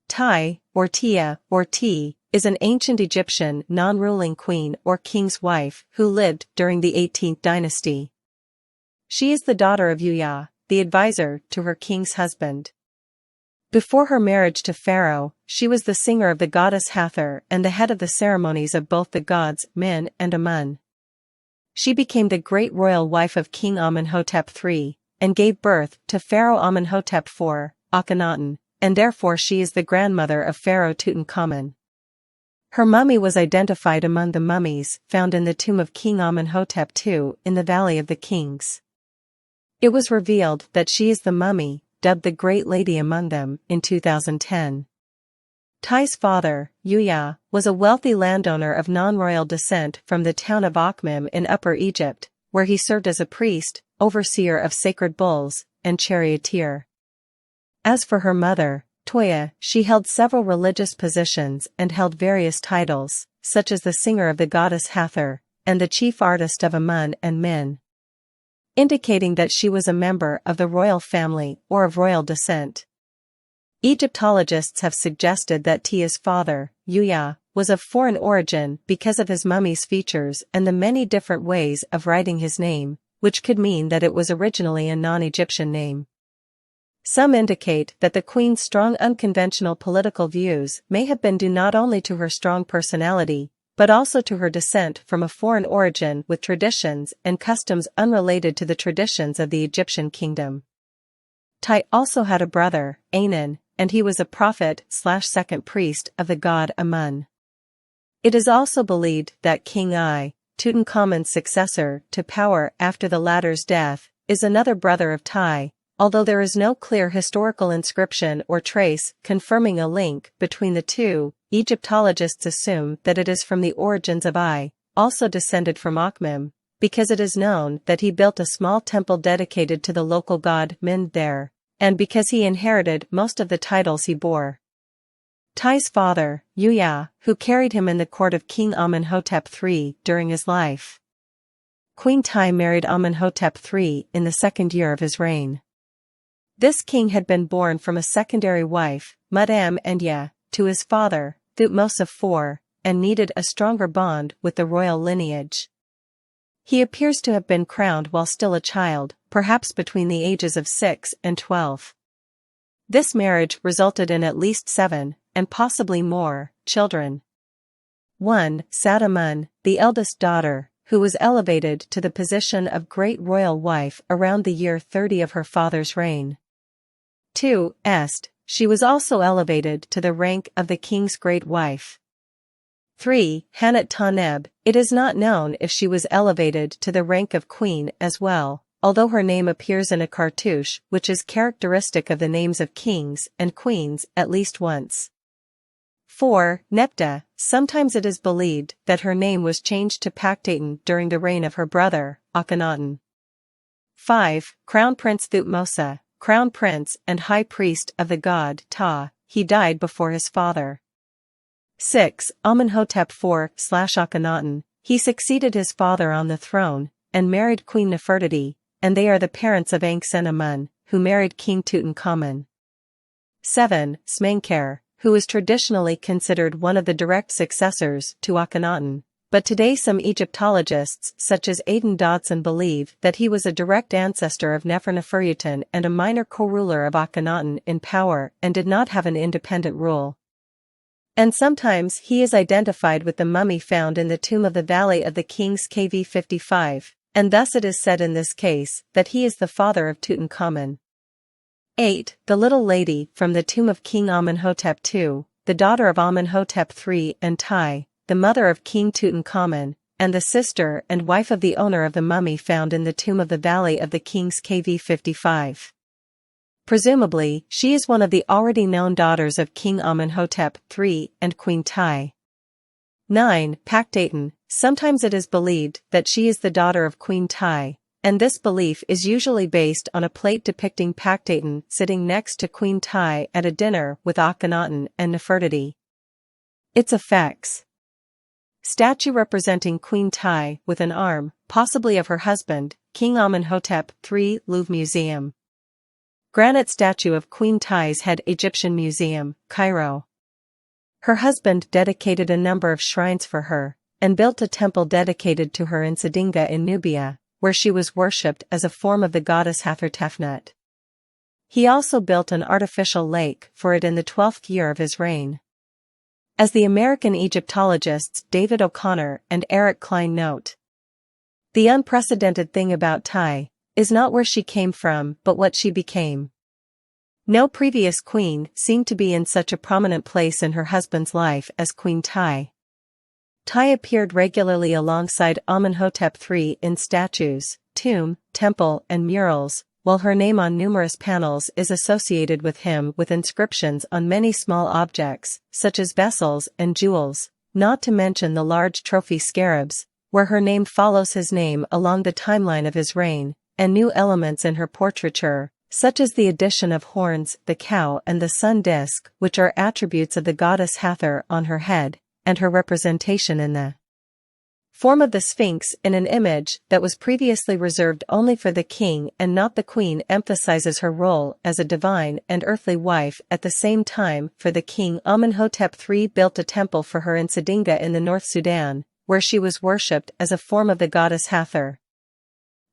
Tiye, or Tiye, or T, is an ancient Egyptian non-ruling queen or king's wife who lived during the 18th dynasty. She is the daughter of Uya, the advisor to her king's husband. Before her marriage to Pharaoh, she was the singer of the goddess Hathor and the head of the ceremonies of both the gods Min and Amun. She became the great royal wife of King Amenhotep III, and gave birth to Pharaoh Amenhotep IV, Akhenaten, and therefore she is the grandmother of Pharaoh Tutankhamun. Her mummy was identified among the mummies found in the tomb of King Amenhotep II in the Valley of the Kings. It was revealed that she is the mummy, dubbed the Great Lady among them, in 2010. Tiye's father, Uya, was a wealthy landowner of non-royal descent from the town of Akhmim in Upper Egypt, where he served as a priest, overseer of sacred bulls, and charioteer. As for her mother, Tiye, she held several religious positions and held various titles, such as the singer of the goddess Hathor, and the chief artist of Amun and Min, indicating that she was a member of the royal family or of royal descent. Egyptologists have suggested that Tiye's father, Uya, was of foreign origin because of his mummy's features and the many different ways of writing his name, which could mean that it was originally a non-Egyptian name. Some indicate that the queen's strong unconventional political views may have been due not only to her strong personality, but also to her descent from a foreign origin with traditions and customs unrelated to the traditions of the Egyptian kingdom. Tiye also had a brother, Anan, and he was a prophet/second priest of the god Amun. It is also believed that King I, Tutankhamun's successor to power after the latter's death, is another brother of Tiye, although there is no clear historical inscription or trace confirming a link between the two. Egyptologists assume that it is from the origins of I, also descended from Akhmim, because it is known that he built a small temple dedicated to the local god Min there, and because he inherited most of the titles he bore. Tiye's father, Uya, who carried him in the court of King Amenhotep III during his life. Queen Tiye married Amenhotep III in the second year of his reign. This king had been born from a secondary wife, Mut-Am-Enya, to his father, Thutmose IV, and needed a stronger bond with the royal lineage. He appears to have been crowned while still a child, perhaps between the ages of 6 and 12. This marriage resulted in at least 7, and possibly more, children. 1. Sadamun, the eldest daughter, who was elevated to the position of great royal wife around the year 30 of her father's reign. 2. Est, she was also elevated to the rank of the king's great wife. 3. Hanat Taneb, it is not known if she was elevated to the rank of queen as well, although her name appears in a cartouche which is characteristic of the names of kings and queens at least once. 4. Nepta, sometimes it is believed that her name was changed to Paktaten during the reign of her brother, Akhenaten. 5. Crown Prince Thutmose, crown prince and high priest of the god Ta, he died before his father. 6. Amenhotep IV/Akhenaten, he succeeded his father on the throne, and married Queen Nefertiti, and they are the parents of Ankhesenamun, who married King Tutankhamun. 7. Smenkhare, who is traditionally considered one of the direct successors to Akhenaten, but today some Egyptologists such as Aidan Dodson believe that he was a direct ancestor of Neferneferutin and a minor co-ruler of Akhenaten in power and did not have an independent rule. And sometimes he is identified with the mummy found in the tomb of the Valley of the Kings KV 55, and thus it is said in this case that he is the father of Tutankhamun. 8. The little lady from the tomb of King Amenhotep II, the daughter of Amenhotep III and Tiye, the mother of King Tutankhamun, and the sister and wife of the owner of the mummy found in the tomb of the Valley of the Kings KV 55. Presumably, she is one of the already known daughters of King Amenhotep III and Queen Tiye. 9. Paktaten, sometimes it is believed that she is the daughter of Queen Tiye, and this belief is usually based on a plate depicting Pakhtaten sitting next to Queen Tiye at a dinner with Akhenaten and Nefertiti. Its effects. Statue representing Queen Tiye with an arm, possibly of her husband, King Amenhotep III, Louvre Museum. Granite statue of Queen Tiye's head, Egyptian Museum, Cairo. Her husband dedicated a number of shrines for her, and built a temple dedicated to her in Sedinga in Nubia, where she was worshipped as a form of the goddess Hathartefnut. He also built an artificial lake for it in the 12th year of his reign. As the American Egyptologists David O'Connor and Eric Klein note, the unprecedented thing about Tiye is not where she came from but what she became. No previous queen seemed to be in such a prominent place in her husband's life as Queen Tiye. Tiye appeared regularly alongside Amenhotep III in statues, tomb, temple, and murals, while her name on numerous panels is associated with him with inscriptions on many small objects, such as vessels and jewels, not to mention the large trophy scarabs, where her name follows his name along the timeline of his reign, and new elements in her portraiture, such as the addition of horns, the cow and the sun disk, which are attributes of the goddess Hathor on her head, and her representation in the form of the Sphinx in an image that was previously reserved only for the king and not the queen emphasizes her role as a divine and earthly wife. At the same time, for the king, Amenhotep III built a temple for her in Sedinga in the North Sudan, where she was worshipped as a form of the goddess Hathor.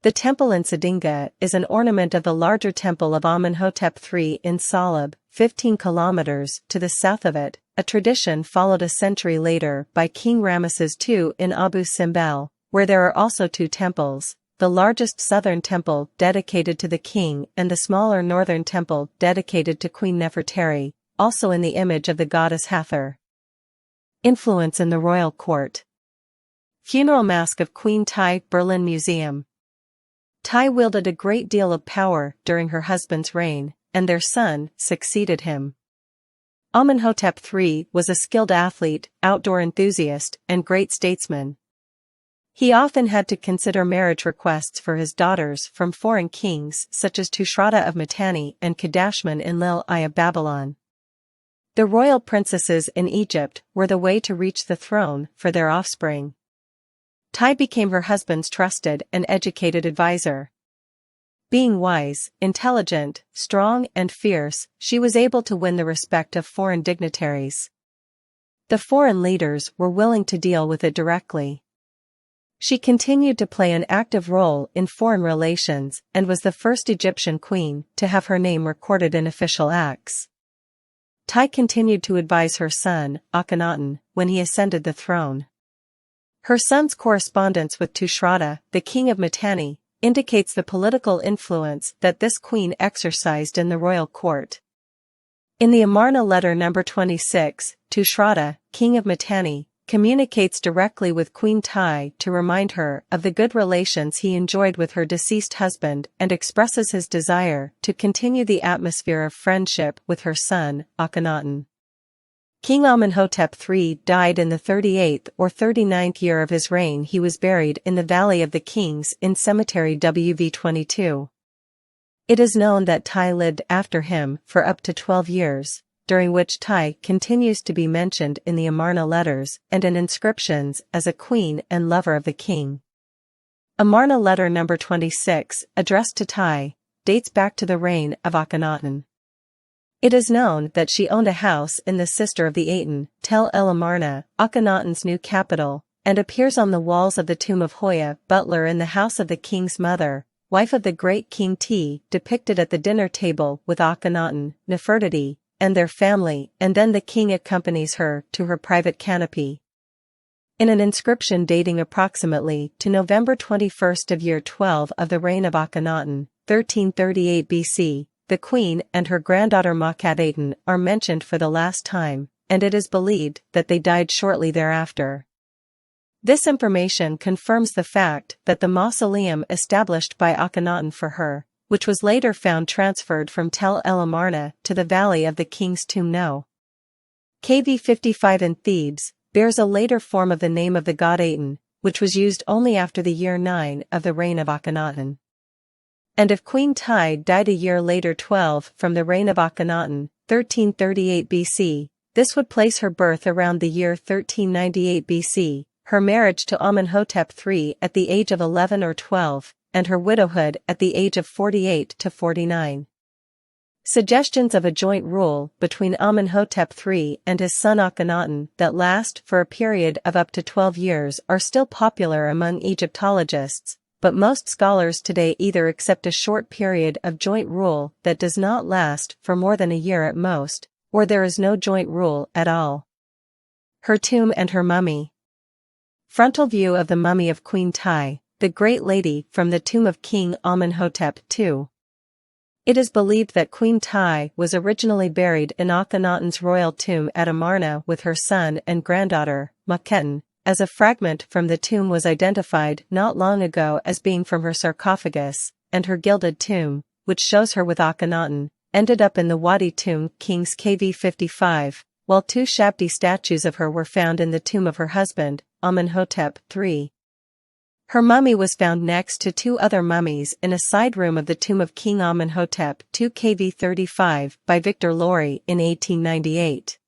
The temple in Sedinga is an ornament of the larger temple of Amenhotep III in Salab, 15 kilometers to the south of it, a tradition followed a century later by King Ramesses II in Abu Simbel, where there are also two temples, the largest southern temple dedicated to the king and the smaller northern temple dedicated to Queen Nefertari, also in the image of the goddess Hathor. Influence in the royal court. Funeral mask of Queen Tiye, Berlin Museum. Tiye wielded a great deal of power during her husband's reign, and their son succeeded him. Amenhotep III was a skilled athlete, outdoor enthusiast, and great statesman. He often had to consider marriage requests for his daughters from foreign kings such as Tushratta of Mitanni and Kadashman Enlil-I of Babylon. The royal princesses in Egypt were the way to reach the throne for their offspring. Tiye became her husband's trusted and educated advisor. Being wise, intelligent, strong, and fierce, she was able to win the respect of foreign dignitaries. The foreign leaders were willing to deal with it directly. She continued to play an active role in foreign relations and was the first Egyptian queen to have her name recorded in official acts. Tiye continued to advise her son, Akhenaten, when he ascended the throne. Her son's correspondence with Tushratta, the king of Mitanni, indicates the political influence that this queen exercised in the royal court. In the Amarna letter number 26, Tushratta, king of Mitanni, communicates directly with Queen Tiye to remind her of the good relations he enjoyed with her deceased husband and expresses his desire to continue the atmosphere of friendship with her son, Akhenaten. King Amenhotep III died in the 38th or 39th year of his reign. He was buried in the Valley of the Kings in Cemetery WV22. It is known that Tiye lived after him for up to 12 years, during which Tiye continues to be mentioned in the Amarna letters and in inscriptions as a queen and lover of the king. Amarna letter number 26, addressed to Tiye, dates back to the reign of Akhenaten. It is known that she owned a house in the Sister of the Aten, Tel El Amarna, Akhenaten's new capital, and appears on the walls of the tomb of Hoya, butler in the house of the king's mother, wife of the great King Tiye, depicted at the dinner table with Akhenaten, Nefertiti, and their family, and then the king accompanies her to her private canopy. In an inscription dating approximately to November 21st of year 12 of the reign of Akhenaten, 1338 BC, the queen and her granddaughter Makhat-Aten are mentioned for the last time, and it is believed that they died shortly thereafter. This information confirms the fact that the mausoleum established by Akhenaten for her, which was later found transferred from Tel El Amarna to the Valley of the King's Tomb No. KV 55 in Thebes, bears a later form of the name of the god Aten, which was used only after the year 9 of the reign of Akhenaten. And if Queen Tiye died a year later 12 from the reign of Akhenaten, 1338 BC, this would place her birth around the year 1398 BC, her marriage to Amenhotep III at the age of 11 or 12, and her widowhood at the age of 48 to 49. Suggestions of a joint rule between Amenhotep III and his son Akhenaten that last for a period of up to 12 years are still popular among Egyptologists, but most scholars today either accept a short period of joint rule that does not last for more than a year at most, or there is no joint rule at all. Her tomb and her mummy. Frontal view of the mummy of Queen Tiye, the Great Lady from the tomb of King Amenhotep II. It is believed that Queen Tiye was originally buried in Akhenaten's royal tomb at Amarna with her son and granddaughter, Makhetten, as a fragment from the tomb was identified not long ago as being from her sarcophagus, and her gilded tomb, which shows her with Akhenaten, ended up in the Wadi tomb Kings KV 55, while two Shabdi statues of her were found in the tomb of her husband, Amenhotep III. Her mummy was found next to two other mummies in a side room of the tomb of King Amenhotep II KV 35 by Victor Laurie in 1898.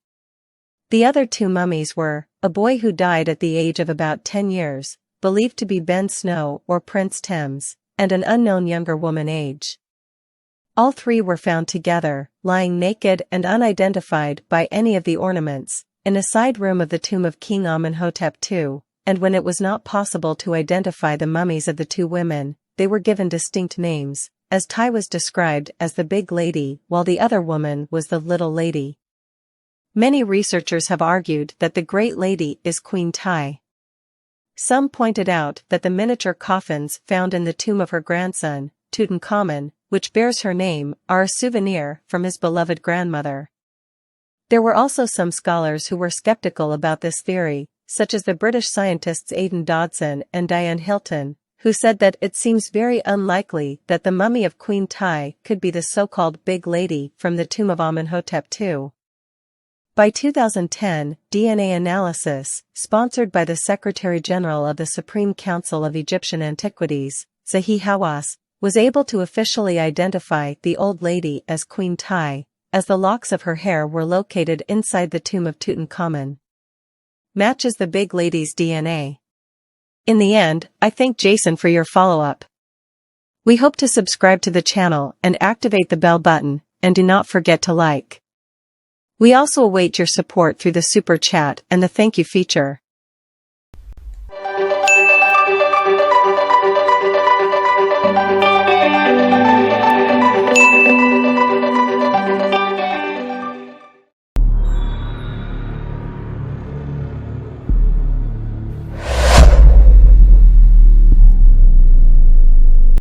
The other two mummies were a boy who died at the age of about 10 years, believed to be Ben Snow or Prince Thames, and an unknown younger woman age. All three were found together, lying naked and unidentified by any of the ornaments, in a side room of the tomb of King Amenhotep II. And when it was not possible to identify the mummies of the two women, they were given distinct names, as Tiye was described as the Big Lady while the other woman was the Little Lady. Many researchers have argued that the Great Lady is Queen Tiye. Some pointed out that the miniature coffins found in the tomb of her grandson, Tutankhamun, which bears her name, are a souvenir from his beloved grandmother. There were also some scholars who were skeptical about this theory, such as the British scientists Aidan Dodson and Diane Hilton, who said that it seems very unlikely that the mummy of Queen Tiye could be the so-called Big Lady from the tomb of Amenhotep II. By 2010, DNA analysis, sponsored by the Secretary-General of the Supreme Council of Egyptian Antiquities, Zahi Hawass, was able to officially identify the old lady as Queen Tiye, as the locks of her hair were located inside the tomb of Tutankhamun. Matches the Big Lady's DNA. In the end, I thank Jason for your follow-up. We hope to subscribe to the channel and activate the bell button, and do not forget to like. We also await your support through the Super Chat and the Thank You feature.